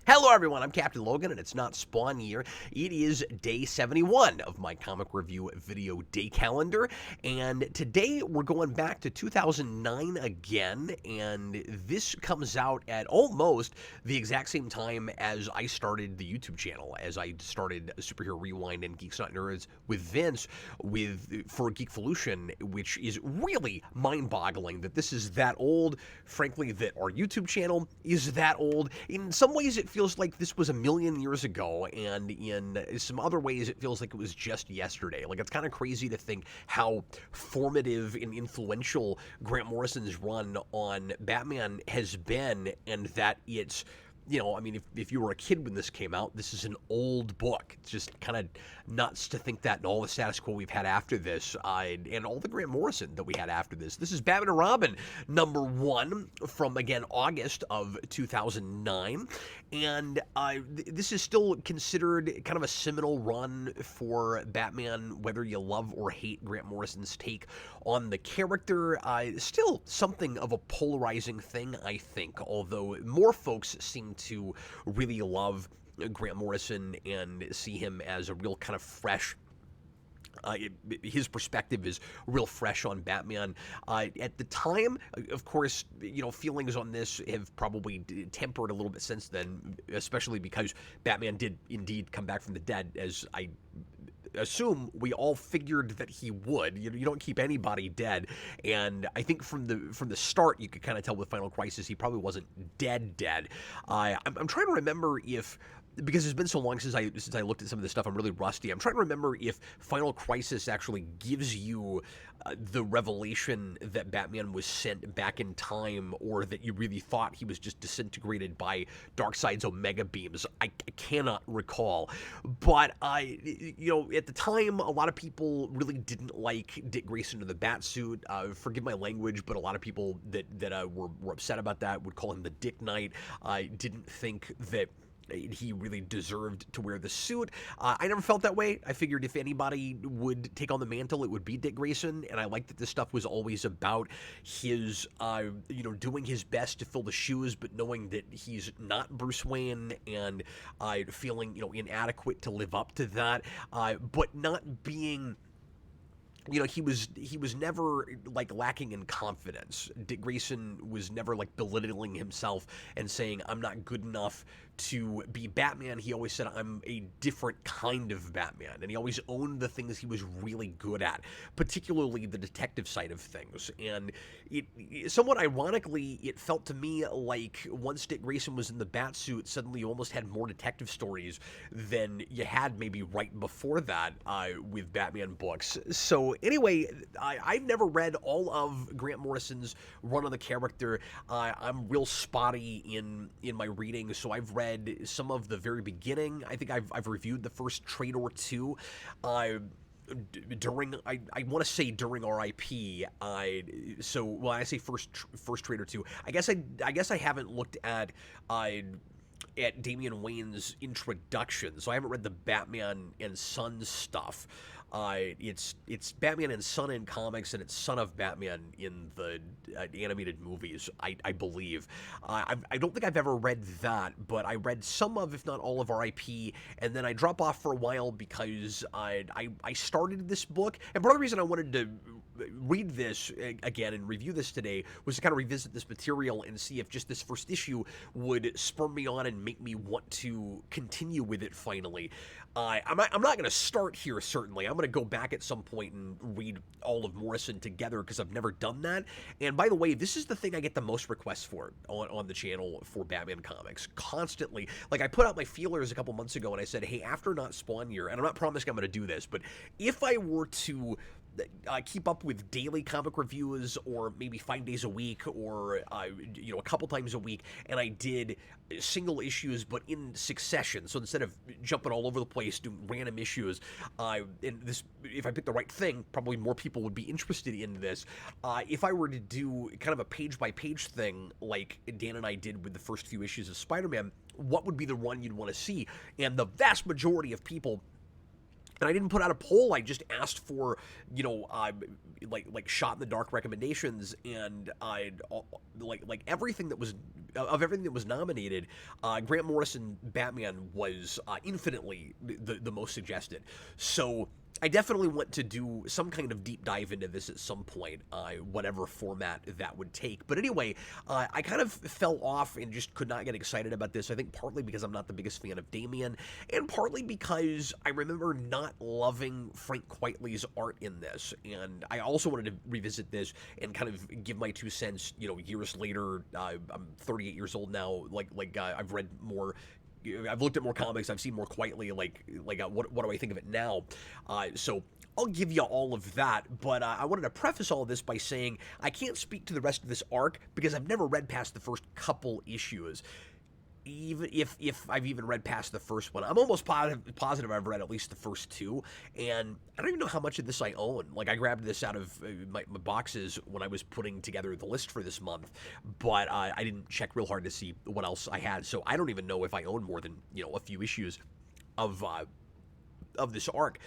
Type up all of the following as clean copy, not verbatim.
Hello, everyone. I'm Captain Logan, and it's not Spawn year. It is day 71 of my comic review video day calendar. And today we're going back to 2009 again. And this comes out at almost the exact same time as I started the YouTube channel, as I started Superhero Rewind and Geeks Not Nerds with Vince for Geekvolution, which is really mind boggling that this is that old. Frankly, that our YouTube channel is that old. In some ways, it feels like this was a million years ago, and in some other ways, it feels like it was just yesterday. Like, it's kind of crazy to think how formative and influential Grant Morrison's run on Batman has been, and that it's, I mean, if you were a kid when this came out, this is an old book. It's just kind of nuts to think that, and all the status quo we've had after this, and all the Grant Morrison that we had after this. This is Batman and Robin #1 from, again, August of 2009, and this is still considered kind of a seminal run for Batman, whether you love or hate Grant Morrison's take on the character. Still something of a polarizing thing, I think, although more folks seem to really love Grant Morrison and see him as a real kind of fresh. His perspective is real fresh on Batman. At the time, of course, feelings on this have probably tempered a little bit since then, especially because Batman did indeed come back from the dead, as I assume we all figured that he would. You don't keep anybody dead, and I think from the start you could kind of tell with Final Crisis he probably wasn't dead. I'm trying to remember if, because it's been so long since I looked at some of this stuff, I'm really rusty. I'm trying to remember if Final Crisis actually gives you the revelation that Batman was sent back in time, or that you really thought he was just disintegrated by Darkseid's Omega beams. I cannot recall, but at the time, a lot of people really didn't like Dick Grayson in the Batsuit. Forgive my language, but a lot of people that were upset about that would call him the Dick Knight. I didn't think that he really deserved to wear the suit. I never felt that way. I figured if anybody would take on the mantle, it would be Dick Grayson, and I liked that this stuff was always about his, doing his best to fill the shoes, but knowing that he's not Bruce Wayne, and feeling, inadequate to live up to that, but not being... he was never, like, lacking in confidence. Dick Grayson was never, like, belittling himself and saying, I'm not good enough to be Batman. He always said, I'm a different kind of Batman. And he always owned the things he was really good at, particularly the detective side of things. And somewhat ironically, it felt to me like once Dick Grayson was in the Batsuit, suddenly you almost had more detective stories than you had maybe right before that with Batman books. So anyway, I've never read all of Grant Morrison's run on the character. I'm real spotty in my reading, so I've read some of the very beginning. I think I've reviewed the first trade or two. During, I want to say during RIP. So when I say first trade or two, I guess I haven't looked at Damian Wayne's introduction, so I haven't read the Batman and Son stuff. It's Batman and Son in comics, and it's Son of Batman in the animated movies, I believe. I don't think I've ever read that, but I read some of, if not all of RIP, and then I drop off for a while because I started this book, and part of the reason I wanted to read this again and review this today was to kind of revisit this material and see if just this first issue would spur me on and make me want to continue with it finally. I'm not going to start here, certainly. I'm going to go back at some point and read all of Morrison together because I've never done that. And by the way, this is the thing I get the most requests for on the channel for Batman comics. Constantly. Like, I put out my feelers a couple months ago and I said, hey, after Not Spawn Year, and I'm not promising I'm going to do this, but if I were to keep up with daily comic reviews, or maybe 5 days a week, or a couple times a week, and I did single issues but in succession, so instead of jumping all over the place doing random issues, and this, if I picked the right thing, probably more people would be interested in this. If I were to do kind of a page by page thing like Dan and I did with the first few issues of Spider-Man, what would be the one you'd want to see? And the vast majority of people And I didn't put out a poll. I just asked for, like shot in the dark recommendations, and like everything that was everything that was nominated. Grant Morrison Batman was infinitely the most suggested. So I definitely want to do some kind of deep dive into this at some point, whatever format that would take. But anyway, I kind of fell off and just could not get excited about this. I think partly because I'm not the biggest fan of Damian, and partly because I remember not loving Frank Quitely's art in this. And I also wanted to revisit this and kind of give my 2 cents, years later. I'm 38 years old now. I've read more. I've looked at more comics. I've seen more Quitely. What do I think of it now? So I'll give you all of that. But I wanted to preface all of this by saying I can't speak to the rest of this arc because I've never read past the first couple issues. Even if I've even read past the first one, I'm almost positive I've read at least the first 2, and I don't even know how much of this I own. Like, I grabbed this out of my boxes when I was putting together the list for this month, but I didn't check real hard to see what else I had, so I don't even know if I own more than, a few issues of this arc.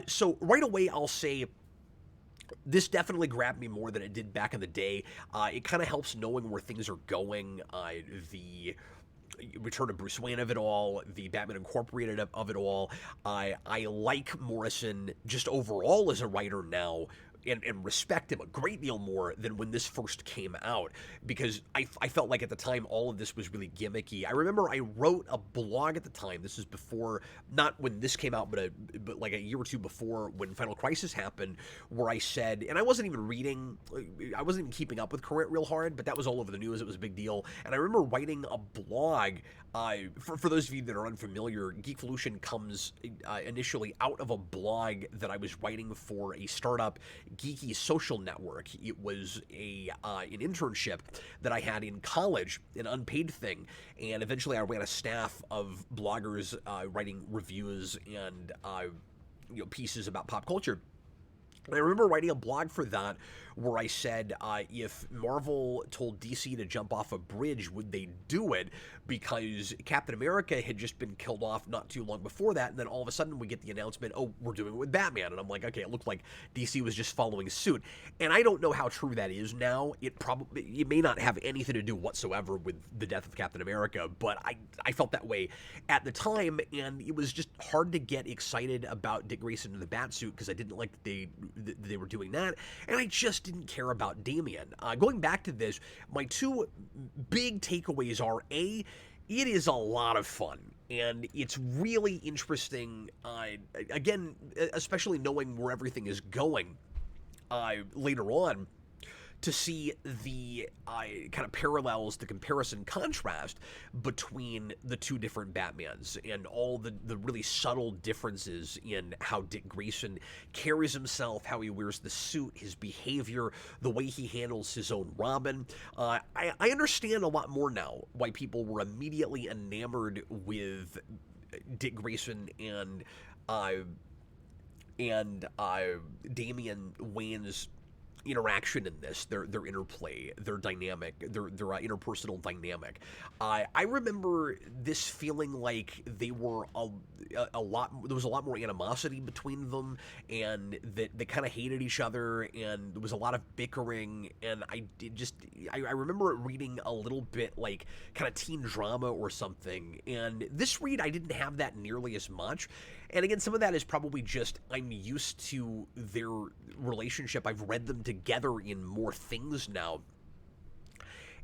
So right away, I'll say this definitely grabbed me more than it did back in the day. It kind of helps knowing where things are going. The Return of Bruce Wayne of it all, the Batman Incorporated of it all. I like Morrison just overall as a writer now, and respect him a great deal more than when this first came out, because I felt like at the time all of this was really gimmicky. I remember I wrote a blog at the time. This is before, not when this came out, but like a year or two before when Final Crisis happened, where I said, and I wasn't even reading, I wasn't even keeping up with current real hard, but that was all over the news. It was a big deal. And I remember writing a blog. For those of you that are unfamiliar, Geekvolution comes initially out of a blog that I was writing for a startup geeky social network. It was an internship that I had in college, an unpaid thing, and eventually I ran a staff of bloggers writing reviews and pieces about pop culture. And I remember writing a blog for that where I said, if Marvel told DC to jump off a bridge, would they do it? Because Captain America had just been killed off not too long before that, and then all of a sudden we get the announcement, oh, we're doing it with Batman. And I'm like, okay, it looked like DC was just following suit. And I don't know how true that is now. It may not have anything to do whatsoever with the death of Captain America, but I felt that way at the time, and it was just hard to get excited about Dick Grayson in the Batsuit because I didn't like that they were doing that, and I just didn't care about Damian. Going back to this, my 2 big takeaways are, A, it is a lot of fun, and it's really interesting, again, especially knowing where everything is going later on, to see the kind of parallels, the comparison, contrast between the 2 different Batmans and all the really subtle differences in how Dick Grayson carries himself, how he wears the suit, his behavior, the way he handles his own Robin. I understand a lot more now why people were immediately enamored with Dick Grayson and Damian Wayne's interaction in this, their interplay, their dynamic, their interpersonal dynamic. I remember this feeling like they were a lot. There was a lot more animosity between them, and that they kind of hated each other, and there was a lot of bickering. And I remember it reading a little bit like kind of teen drama or something. And this read, I didn't have that nearly as much. And again, some of that is probably just I'm used to their relationship. I've read them together in more things now.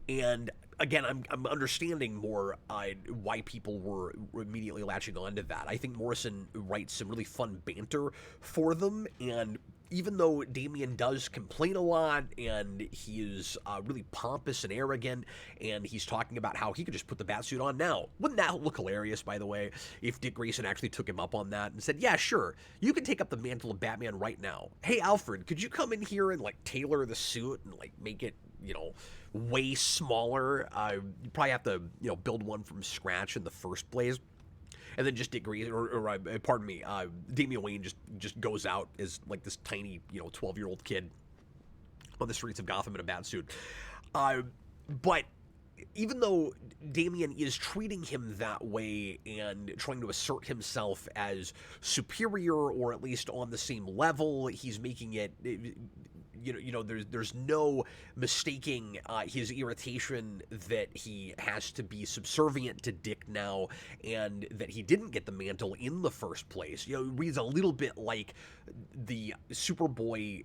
And again, I'm understanding more why people were immediately latching onto that. I think Morrison writes some really fun banter for them, and even though Damian does complain a lot, and he is really pompous and arrogant, and he's talking about how he could just put the Batsuit on now. Wouldn't that look hilarious, by the way, if Dick Grayson actually took him up on that and said, yeah, sure, you can take up the mantle of Batman right now. Hey, Alfred, could you come in here and, like, tailor the suit and, like, make it, way smaller? You probably have to, build one from scratch in the first place. And then just Dick Grayson, pardon me, Damian Wayne just goes out as like this tiny, 12-year-old kid on the streets of Gotham in a Batsuit. But even though Damian is treating him that way and trying to assert himself as superior or at least on the same level, he's making it, there's no mistaking his irritation that he has to be subservient to Dick now, and that he didn't get the mantle in the first place. It reads a little bit like the Superboy,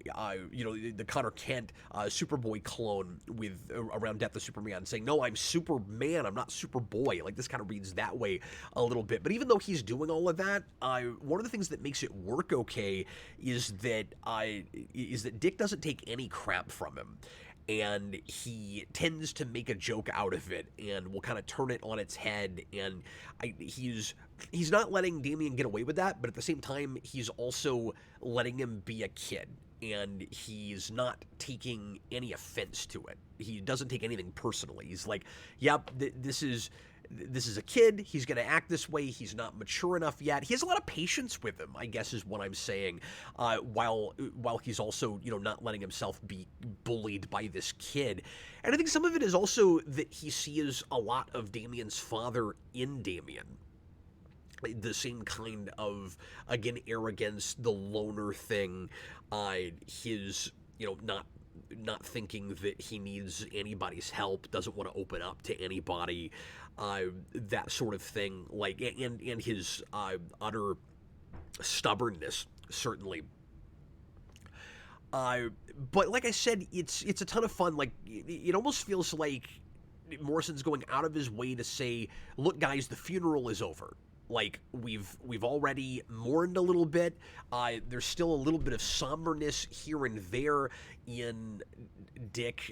the Connor Kent Superboy clone with around Death of Superman saying, "No, I'm Superman, I'm not Superboy." Like, this kind of reads that way a little bit. But even though he's doing all of that, one of the things that makes it work okay is that Dick doesn't take any crap from him, and he tends to make a joke out of it and will kind of turn it on its head. And he's not letting Damian get away with that, but at the same time, he's also letting him be a kid, and he's not taking any offense to it. He doesn't take anything personally. He's like, "Yep, this is a kid. He's going to act this way. He's not mature enough yet." He has a lot of patience with him, I guess is what I'm saying, while he's also, not letting himself be bullied by this kid. And I think some of it is also that he sees a lot of Damian's father in Damian. The same kind of, again, arrogance, the loner thing, his, not thinking that he needs anybody's help, doesn't want to open up to anybody, that sort of thing, like, and his utter stubbornness, certainly. But like I said, it's a ton of fun. Like, it almost feels like Morrison's going out of his way to say, "Look, guys, the funeral is over. Like, we've already mourned a little bit. There's still a little bit of somberness here and there in Dick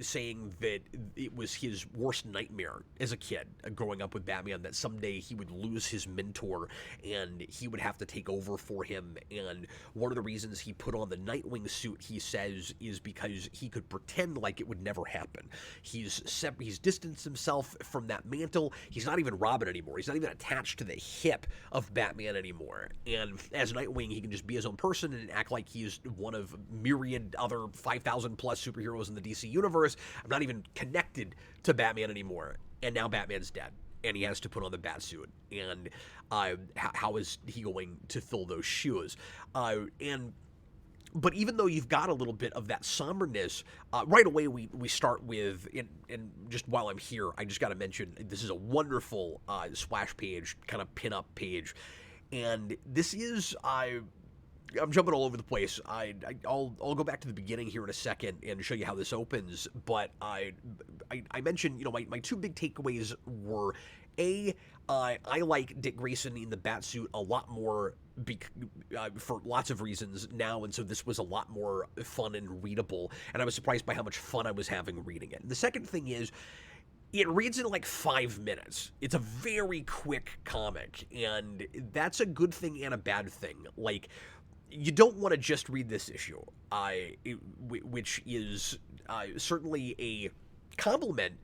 saying that it was his worst nightmare as a kid, growing up with Batman, that someday he would lose his mentor and he would have to take over for him. And one of the reasons he put on the Nightwing suit, he says, is because he could pretend like it would never happen. He's distanced himself from that mantle. He's not even Robin anymore. He's not even attached to the hip of Batman anymore. And as Nightwing, he can just be his own person and act like he's one of myriad other 5,000 plus superheroes in the DC universe. I'm not even connected to Batman anymore." And now Batman's dead, and he has to put on the Batsuit. And how is he going to fill those shoes? But even though you've got a little bit of that somberness, right away we start with, and just while I'm here, I just got to mention, this is a wonderful splash page, kind of pin-up page. And this is, I'm jumping all over the place. I'll go back to the beginning here in a second and show you how this opens. But I mentioned, my two big takeaways were, I like Dick Grayson in the Batsuit a lot more for lots of reasons now, and so this was a lot more fun and readable, and I was surprised by how much fun I was having reading it. And the second thing is, it reads in like 5 minutes. It's a very quick comic, and that's a good thing and a bad thing. Like, you don't want to just read this issue, which is certainly a compliment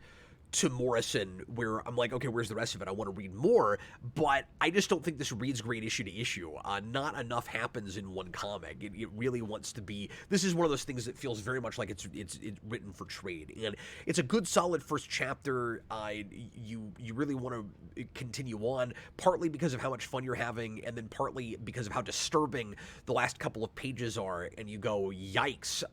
to Morrison, where I'm like, okay, where's the rest of it? I want to read more, but I just don't think this reads great issue to issue. Not enough happens in one comic. It really wants to be. This is one of those things that feels very much like it's written for trade, and it's a good, solid first chapter. You really want to continue on, partly because of how much fun you're having, and then partly because of how disturbing the last couple of pages are. And you go, yikes!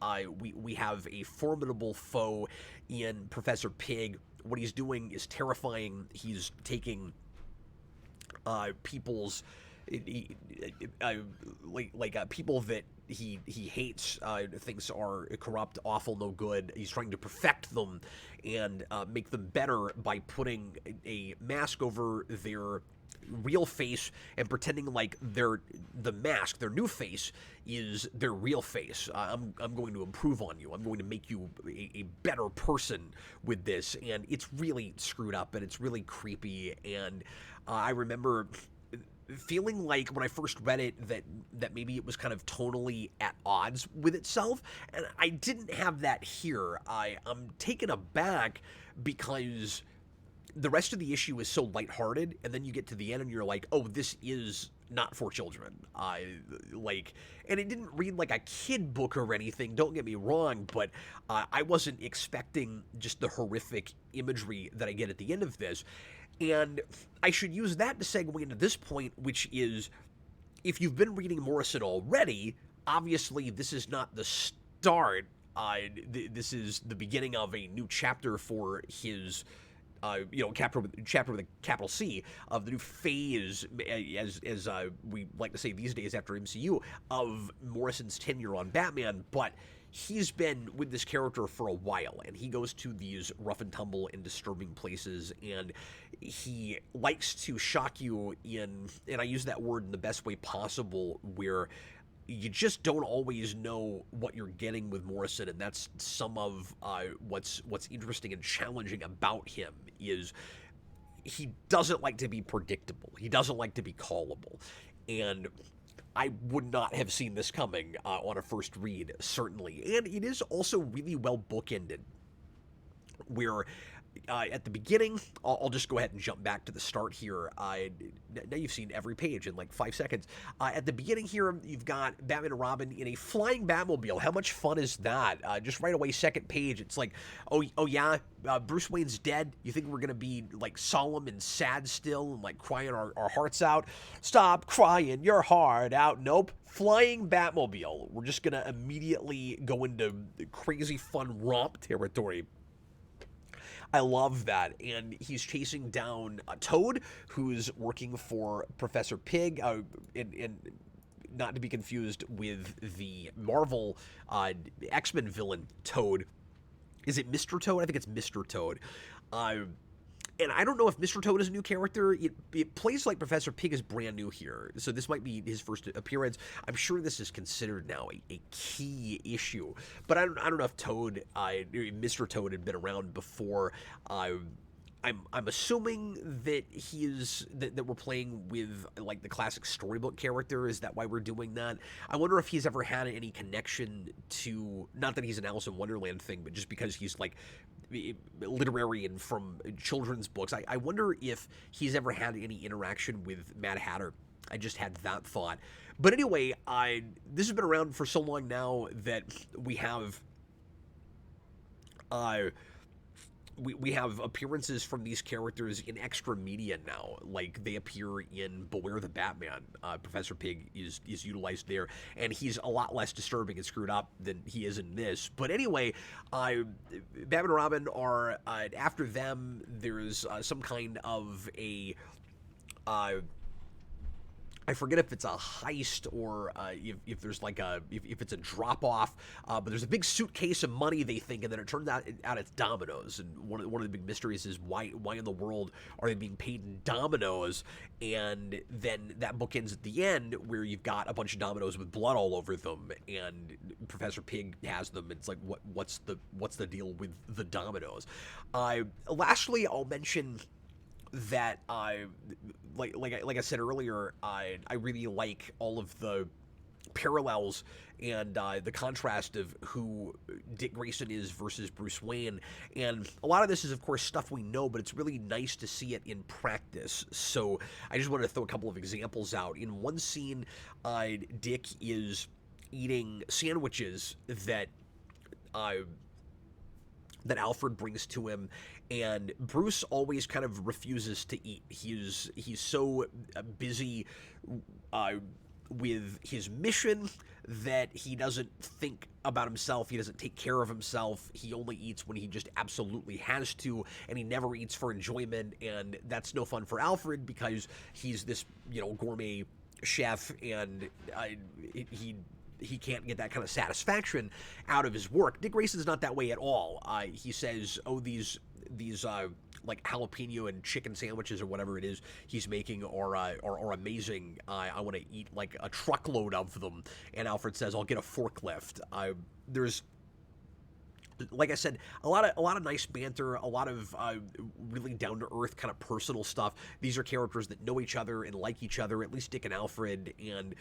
We have a formidable foe in Professor Pig. What he's doing is terrifying. He's taking people's people that he hates, thinks are corrupt, awful, no good. He's trying to perfect them and make them better by putting a mask over their real face and pretending like the mask, their new face, is their real face. I'm going to improve on you. I'm going to make you a better person with this. And it's really screwed up, and it's really creepy. And I remember feeling like when I first read it that maybe it was kind of tonally at odds with itself, and I didn't have that here. I'm taken aback because the rest of the issue is so lighthearted, and then you get to the end and you're like, oh, this is not for children. And it didn't read like a kid book or anything, don't get me wrong, but I wasn't expecting just the horrific imagery that I get at the end of this. And I should use that to segue into this point, which is, if you've been reading Morrison already, obviously this is not the start. This is the beginning of a new chapter for his chapter with a capital C, of the new phase, as we like to say these days after MCU, of Morrison's tenure on Batman. But he's been with this character for a while, and he goes to these rough and tumble and disturbing places, and he likes to shock you in, and I use that word in the best way possible, where you just don't always know what you're getting with Morrison, and that's some of what's interesting and challenging about him. Is he doesn't like to be predictable. He doesn't like to be callable, and I would not have seen this coming on a first read, certainly. And it is also really well bookended, where at the beginning, I'll just go ahead and jump back to the start here. Now you've seen every page in like 5 seconds. At the beginning here, you've got Batman and Robin in a flying Batmobile. How much fun is that? Just right away, second page, it's like, oh yeah, Bruce Wayne's dead. You think we're going to be like solemn and sad still and like crying our hearts out? Stop crying your heart out. Nope. Flying Batmobile. We're just going to immediately go into crazy fun romp territory. I love that. And he's chasing down Toad, who's working for Professor Pig, and not to be confused with the Marvel X-Men villain Toad. Is it Mr. Toad? I think it's Mr. Toad. And I don't know if Mr. Toad is a new character. It plays like Professor Pig is brand new here, so this might be his first appearance. I'm sure this is considered now a key issue, but I don't know if Mr. Toad had been around before. I'm assuming that that we're playing with like the classic storybook character. Is that why we're doing that? I wonder if he's ever had any connection to, not that he's an Alice in Wonderland thing, but just because he's like literary and from children's books. I wonder if he's ever had any interaction with Mad Hatter. I just had that thought. But anyway, this has been around for so long now that we have we have appearances from these characters in extra media now. Like, they appear in Beware the Batman. Professor Pig is utilized there, and he's a lot less disturbing and screwed up than he is in this. But anyway, Batman and Robin are, after them, there's some kind of a... I forget if it's a heist or if there's like if it's a drop-off, but there's a big suitcase of money, they think, and then it turns out it's dominoes. And one of the big mysteries is why in the world are they being paid in dominoes? And then that book ends at the end where you've got a bunch of dominoes with blood all over them, and Professor Pig has them. It's like, what's the deal with the dominoes? Lastly, I'll mention that like I said earlier, I really like all of the parallels and the contrast of who Dick Grayson is versus Bruce Wayne. And a lot of this is, of course, stuff we know, but it's really nice to see it in practice. So I just wanted to throw a couple of examples out. In one scene, Dick is eating sandwiches that Alfred brings to him, and Bruce always kind of refuses to eat. He's so busy with his mission that he doesn't think about himself. He doesn't take care of himself. He only eats when he just absolutely has to, and he never eats for enjoyment, and that's no fun for Alfred because he's this, gourmet chef, and he can't get that kind of satisfaction out of his work. Dick Grayson's not that way at all. He says, these like jalapeno and chicken sandwiches or whatever it is he's making are amazing. I want to eat like a truckload of them. And Alfred says, I'll get a forklift. There's, like I said, a lot of nice banter, a lot of really down-to-earth kind of personal stuff. These are characters that know each other and like each other, at least Dick and Alfred. And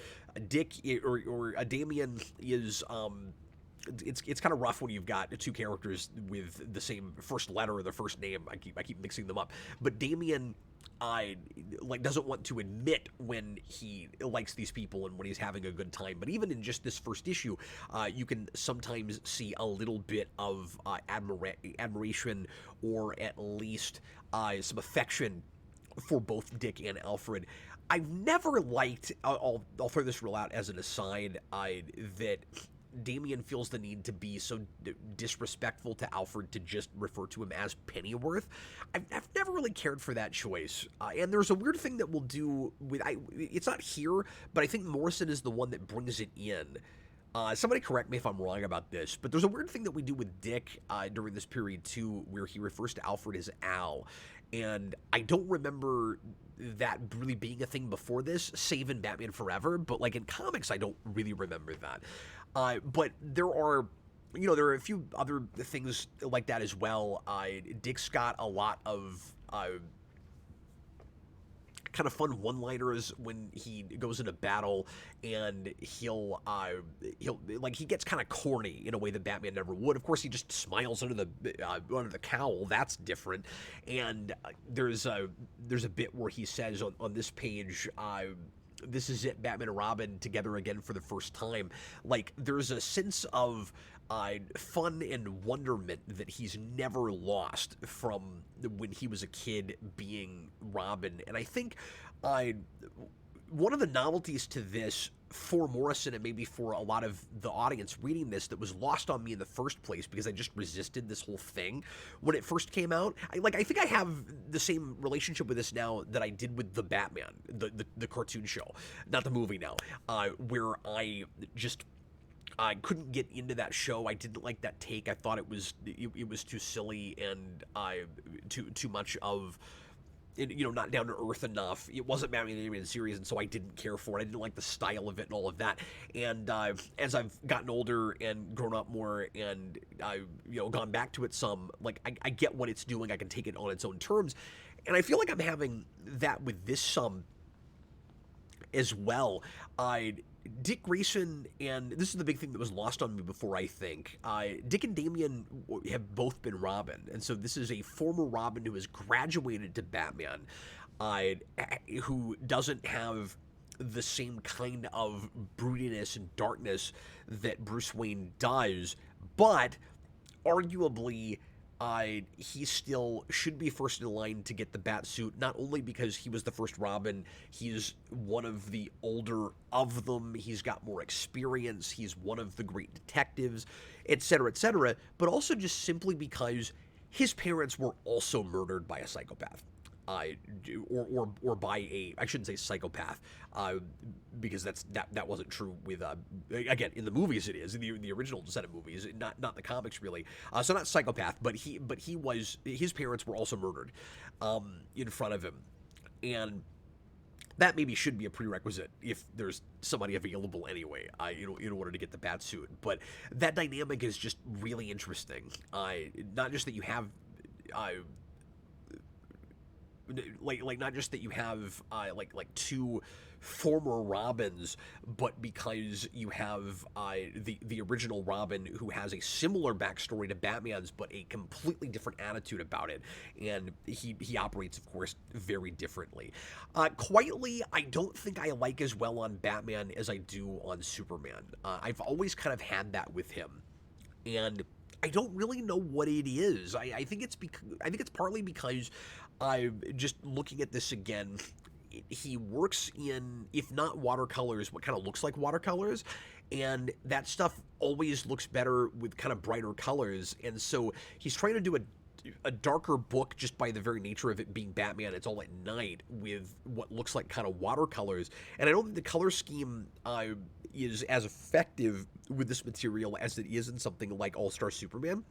Dick or Damian is... It's kind of rough when you've got two characters with the same first letter or the first name. I keep mixing them up. But Damian like doesn't want to admit when he likes these people and when he's having a good time. But even in just this first issue, you can sometimes see a little bit of admiration, or at least some affection for both Dick and Alfred. I've never liked. I'll throw this real out as an aside. That Damian feels the need to be so disrespectful to Alfred to just refer to him as Pennyworth. I've never really cared for that choice. And there's a weird thing that we'll do with, it's not here, but I think Morrison is the one that brings it in. Somebody correct me if I'm wrong about this, but there's a weird thing that we do with Dick during this period too, where he refers to Alfred as Al. And I don't remember that really being a thing before this, save in Batman Forever, but like in comics, I don't really remember that. But there are a few other things like that as well. Dick's got a lot of kind of fun one-liners when he goes into battle, and he'll like, he gets kind of corny in a way that Batman never would. Of course, he just smiles under the cowl. That's different. And there's a bit where he says on this page, this is it, Batman and Robin together again for the first time. Like, there's a sense of fun and wonderment that he's never lost from when he was a kid being Robin. And I think one of the novelties to this for Morrison, and maybe for a lot of the audience reading this, that was lost on me in the first place because I just resisted this whole thing when it first came out. I think I have the same relationship with this now that I did with the Batman, the cartoon show, not the movie now, where I couldn't get into that show. I didn't like that take. I thought it was too silly and too much of, not down to earth enough. It wasn't Batman the Animated Series, and so I didn't care for it. I didn't like the style of it and all of that. And as I've gotten older and grown up more, and I've gone back to it some, like, I get what it's doing. I can take it on its own terms, and I feel like I'm having that with this some as well. Dick Grayson, and this is the big thing that was lost on me before, I think. Dick and Damian have both been Robin, and so this is a former Robin who has graduated to Batman, who doesn't have the same kind of broodiness and darkness that Bruce Wayne does, but arguably he still should be first in line to get the bat suit, not only because he was the first Robin, he's one of the older of them, he's got more experience, he's one of the great detectives, etc., but also just simply because his parents were also murdered by a psychopath. Or by I shouldn't say psychopath, because that wasn't true with again, in the movies it is, in the original set of movies, not the comics really. So not psychopath, but his parents were also murdered in front of him, and that maybe should be a prerequisite if there's somebody available anyway, in order to get the bat suit. But that dynamic is just really interesting. Not just that you have not just that you have like two former Robins, but because you have the original Robin who has a similar backstory to Batman's, but a completely different attitude about it, and he operates, of course, very differently. Quietly, I don't think I like as well on Batman as I do on Superman. I've always kind of had that with him, and I don't really know what it is. I think it's partly because I'm just looking at this again. He works in, if not watercolors, what kind of looks like watercolors, and that stuff always looks better with kind of brighter colors. And so he's trying to do a darker book just by the very nature of it being Batman. It's all at night with what looks like kind of watercolors, and I don't think the color scheme is as effective with this material as it is in something like All-Star Superman.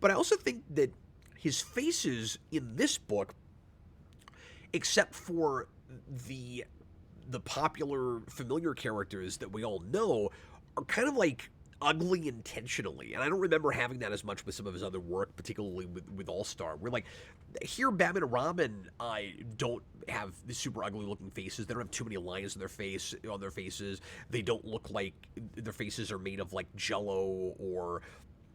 But I also think that his faces in this book, except for the popular familiar characters that we all know, are kind of like ugly intentionally. And I don't remember having that as much with some of his other work, particularly with All-Star. Where, like, here Batman and Robin don't have the super ugly looking faces. They don't have too many lines on their faces. They don't look like their faces are made of like Jello or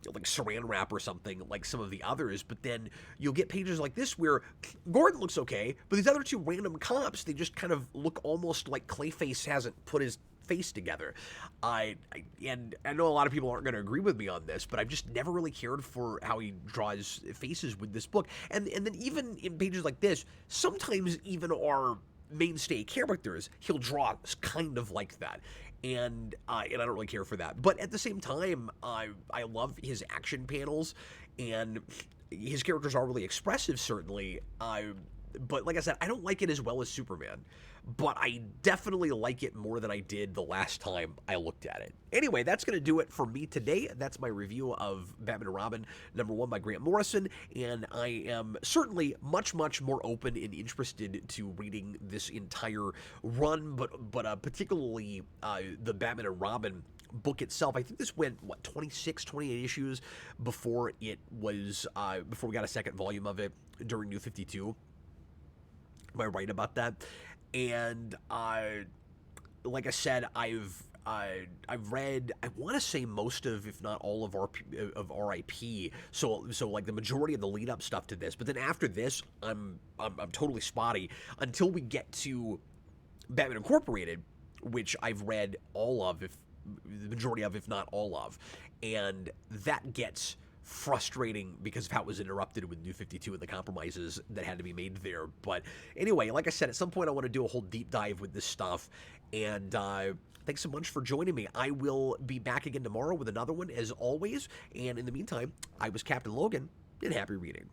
like saran wrap or something like some of the others, but then you'll get pages like this where Gordon looks okay, but these other two random cops, they just kind of look almost like Clayface hasn't put his face together. And I know a lot of people aren't going to agree with me on this, but I've just never really cared for how he draws faces with this book. And then even in pages like this, sometimes even our mainstay characters, he'll draw kind of like that. And I don't really care for that. But at the same time, I love his action panels, and his characters are really expressive, certainly. But like I said, I don't like it as well as Superman, but I definitely like it more than I did the last time I looked at it. Anyway, that's going to do it for me today. That's my review of Batman and Robin #1 by Grant Morrison, and I am certainly much more open and interested to reading this entire run, but particularly the Batman and Robin book itself. I think this went, 26, 28 issues before it was, before we got a second volume of it during New 52. Am I right about that? And like I said, I've read, I want to say most of, if not all of RIP. So like the majority of the lead up stuff to this. But then after this, I'm totally spotty until we get to Batman Incorporated, which I've read all of, if the majority of, if not all of, and that gets frustrating because of how it was interrupted with New 52 and the compromises that had to be made there. But anyway, like I said, at some point I want to do a whole deep dive with this stuff, and thanks so much for joining me. I will be back again tomorrow with another one, as always, and in the meantime, I was Captain Logan, and happy reading.